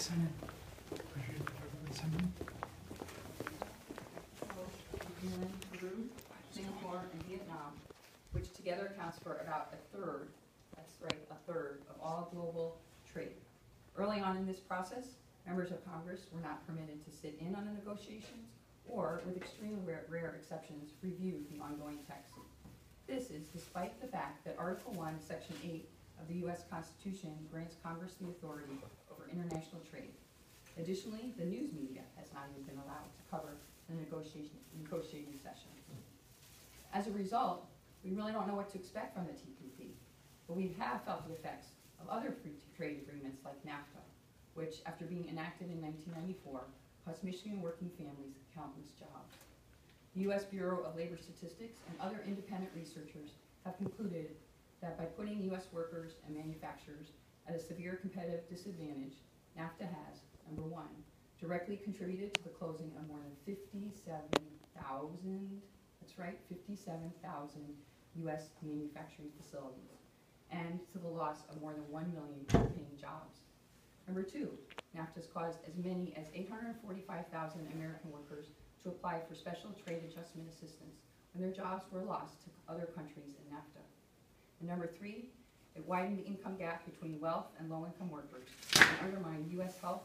MI07. Peru, Singapore, and Vietnam, which together accounts for about a third, that's right, a third of all global trade. Early on in this process, members of Congress were not permitted to sit in on the negotiations or, with extremely rare exceptions, review the ongoing text. This is despite the fact that Article 1, Section 8 of the U.S. Constitution grants Congress the authority over international trade. Additionally, the news media has not even been allowed to cover the negotiating session. As a result, we really don't know what to expect from the TPP, but we have felt the effects of other free trade agreements like NAFTA, which, after being enacted in 1994, cost Michigan working families countless jobs. The U.S. Bureau of Labor Statistics and other independent researchers have concluded that by putting U.S. workers and manufacturers at a severe competitive disadvantage, NAFTA has, number one, directly contributed to the closing of more than 57,000, that's right, 57,000 U.S. manufacturing facilities, and to the loss of more than 1 million good-paying jobs. Number two, NAFTA has caused as many as 845,000 American workers to apply for special trade adjustment assistance when their jobs were lost to other countries in NAFTA. And number three, it widened the income gap between wealth and low-income workers and undermined U.S. health,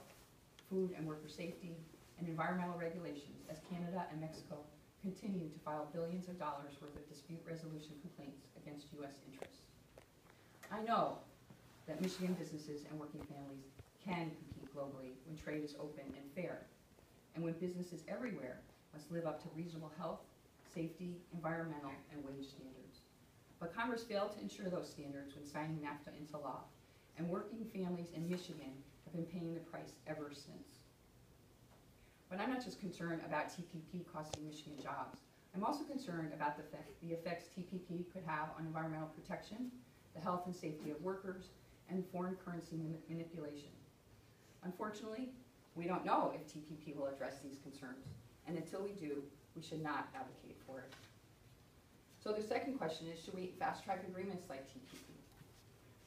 food and worker safety, and environmental regulations as Canada and Mexico continue to file billions of dollars worth of dispute resolution complaints against U.S. interests. I know that Michigan businesses and working families can compete globally when trade is open and fair, and when businesses everywhere must live up to reasonable health, safety, environmental, and wage standards. But Congress failed to ensure those standards when signing NAFTA into law, and working families in Michigan have been paying the price ever since. But I'm not just concerned about TPP costing Michigan jobs. I'm also concerned about the effects TPP could have on environmental protection, the health and safety of workers, and foreign currency manipulation. Unfortunately, we don't know if TPP will address these concerns, and until we do, we should not advocate for it. So the second question is, should we fast-track agreements like TPP?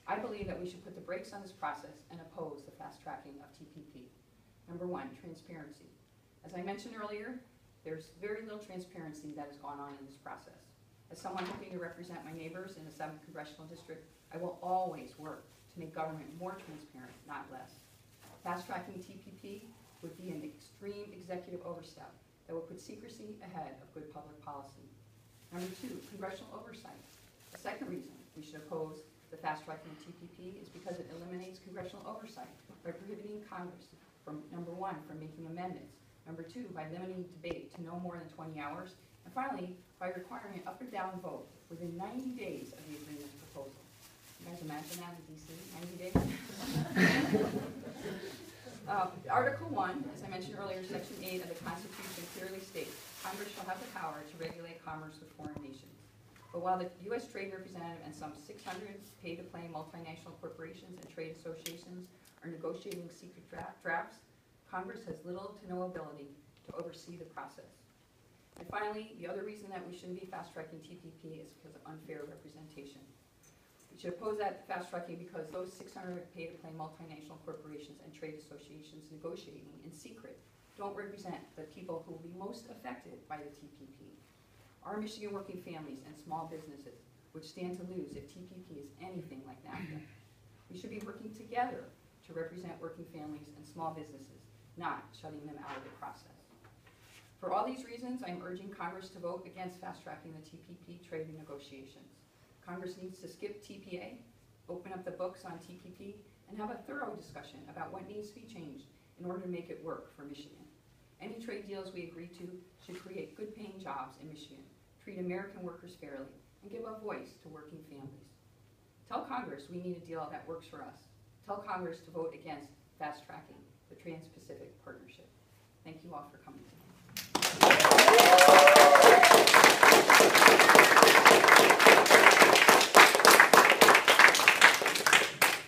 I believe that we should put the brakes on this process and oppose the fast-tracking of TPP. Number one, transparency. As I mentioned earlier, there's very little transparency that has gone on in this process. As someone hoping to represent my neighbors in the 7th Congressional District, I will always work to make government more transparent, not less. Fast-tracking TPP would be an extreme executive overstep that would put secrecy ahead of good public policy. Number two, congressional oversight. The second reason we should oppose the fast-tracking of TPP is because it eliminates congressional oversight by prohibiting Congress from, number one, from making amendments, number two, by limiting debate to no more than 20 hours, and finally, by requiring an up or down vote within 90 days of the agreement's proposal. You guys imagine that in DC, 90 days? Article 1, as I mentioned earlier, Section 8 of the Constitution clearly states, Congress shall have the power to regulate commerce with foreign nations. But while the U.S. Trade Representative and some 600 pay-to-play multinational corporations and trade associations are negotiating secret drafts, Congress has little to no ability to oversee the process. And finally, the other reason that we shouldn't be fast-tracking TPP is because of unfair representation. We should oppose that fast-tracking because those 600 pay-to-play multinational corporations and trade associations negotiating in secret don't represent the people who will be most affected by the TPP. Our Michigan working families and small businesses, which stand to lose if TPP is anything like NAFTA. We should be working together to represent working families and small businesses, not shutting them out of the process. For all these reasons, I'm urging Congress to vote against fast-tracking the TPP trade negotiations. Congress needs to skip TPA, open up the books on TPP, and have a thorough discussion about what needs to be changed in order to make it work for Michigan. Any trade deals we agree to should create good-paying jobs in Michigan, treat American workers fairly, and give a voice to working families. Tell Congress we need a deal that works for us. Tell Congress to vote against fast-tracking the Trans-Pacific Partnership. Thank you all for coming tonight.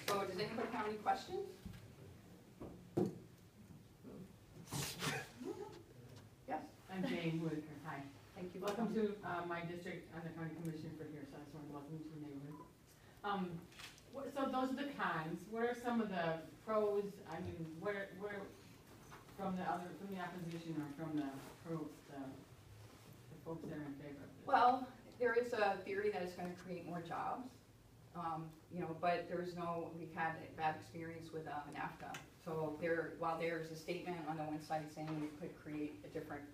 So does anybody have any questions? Yes. I'm Jane Whitaker. Hi. Thank you. Welcome to my district. I'm the county commissioner for here, so I just want to welcome you to the neighborhood. So those are the cons. What are some of the pros? I mean, what from the opposition or from the folks that are in favor of this? Well, there is a theory that it's going to create more jobs, but we've had a bad experience with NAFTA. So while there's a statement on the one side saying we could create a different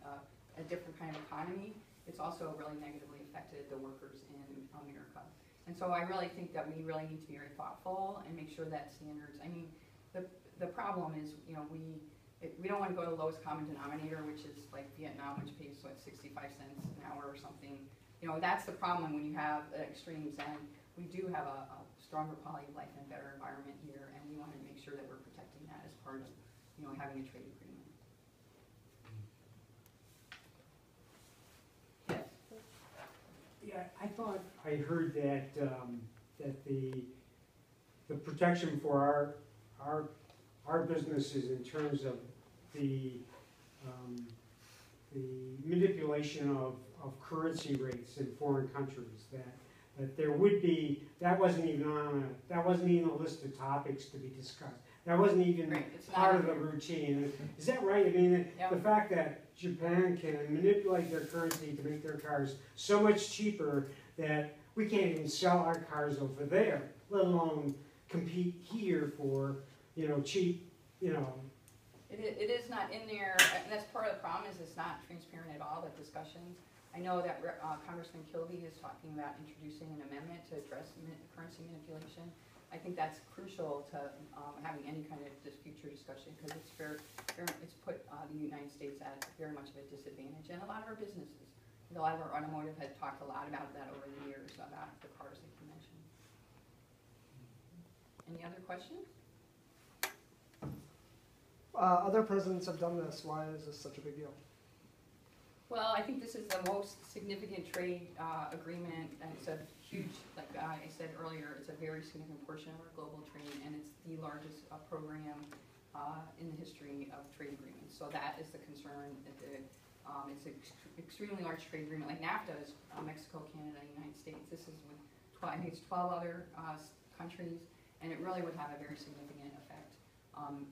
kind of economy, it's also really negatively affected the workers in America. And so I really think that we really need to be very thoughtful and make sure that standards, I mean, the problem is, we don't want to go to the lowest common denominator, which is like Vietnam, which pays 65 cents an hour or something. That's the problem when you have extremes, and we do have a stronger quality of life and better environment here, and we want to make sure that we're protecting that as part of, having a trade agreement. Yes. Yeah, I thought I heard that that the protection for our businesses in terms of the manipulation of currency rates in foreign countries, that there would be, that wasn't even a list of topics to be discussed. That wasn't even part of the routine. Is that right? I mean, yep. The fact that Japan can manipulate their currency to make their cars so much cheaper that we can't even sell our cars over there, let alone compete here for, cheap, It is not in there, and that's part of the problem, is it's not transparent at all, the discussions. I know that Congressman Kilby is talking about introducing an amendment to address currency manipulation. I think that's crucial to having any kind of future discussion, because it's put the United States at very much of a disadvantage, and a lot of our businesses. A lot of our automotive had talked a lot about that over the years, about the cars that you mentioned. Any other questions? Other presidents have done this. Why is this such a big deal? Well, I think this is the most significant trade agreement, and it's a huge, like I said earlier, it's a very significant portion of our global trade, and it's the largest program in the history of trade agreements. So that is the concern. It's an extremely large trade agreement. Like NAFTA is Mexico, Canada, United States. This is with I think it's 12 other countries, and it really would have a very significant effect.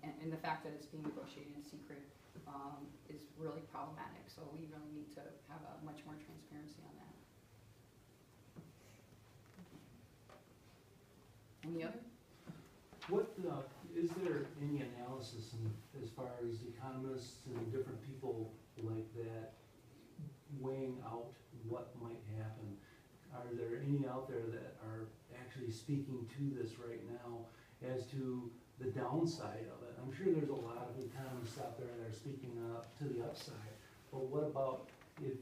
And the fact that it's being negotiated in secret is really problematic. So we really need to have a much more transparency on that. Any other? What is there any analysis as far as economists and different people like that weighing out what might happen? Are there any out there that are actually speaking to this right now as to the downside of it? I'm sure there's a lot of economists out there that are speaking up to the upside, but what about if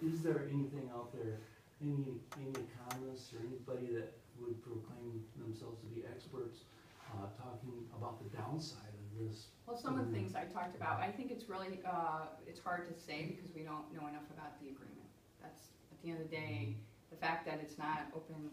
is there anything out there, any economists or anybody that would proclaim themselves to be experts talking about the downside of this? Well, some of the things I talked about, I think it's really, it's hard to say because we don't know enough about the agreement. That's, at the end of the day, the fact that it's not open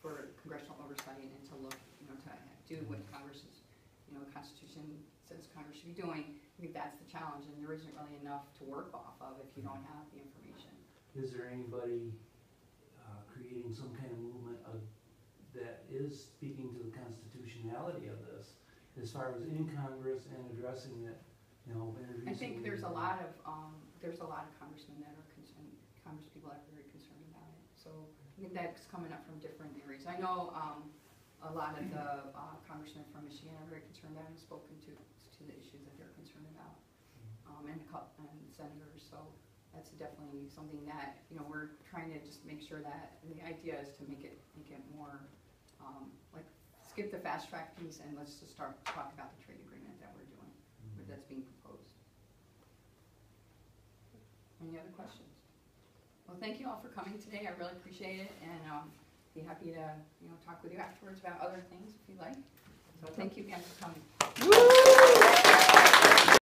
for congressional oversight and to look, to do what Congress is, the Constitution says Congress should be doing. I think that's the challenge, and there isn't really enough to work off of if you don't have the information. Is there anybody creating some kind of movement that is speaking to the constitutionality of this, as far as in Congress and addressing it? I think there's a lot of congressmen that are concerned. Congress people are very concerned about it. So I think that's coming up from different areas. I know a lot of the congressmen from Michigan are very concerned about it and spoken to the issues that they're concerned about, and senators. So that's definitely something that we're trying to just make sure that. And the idea is to make it more like skip the fast track piece and let's just start to talk about the trade agreement that we're doing, that's being proposed. Any other questions? Well, thank you all for coming today. I really appreciate it, and be happy to talk with you afterwards about other things if you like. So thank you again for coming. Woo!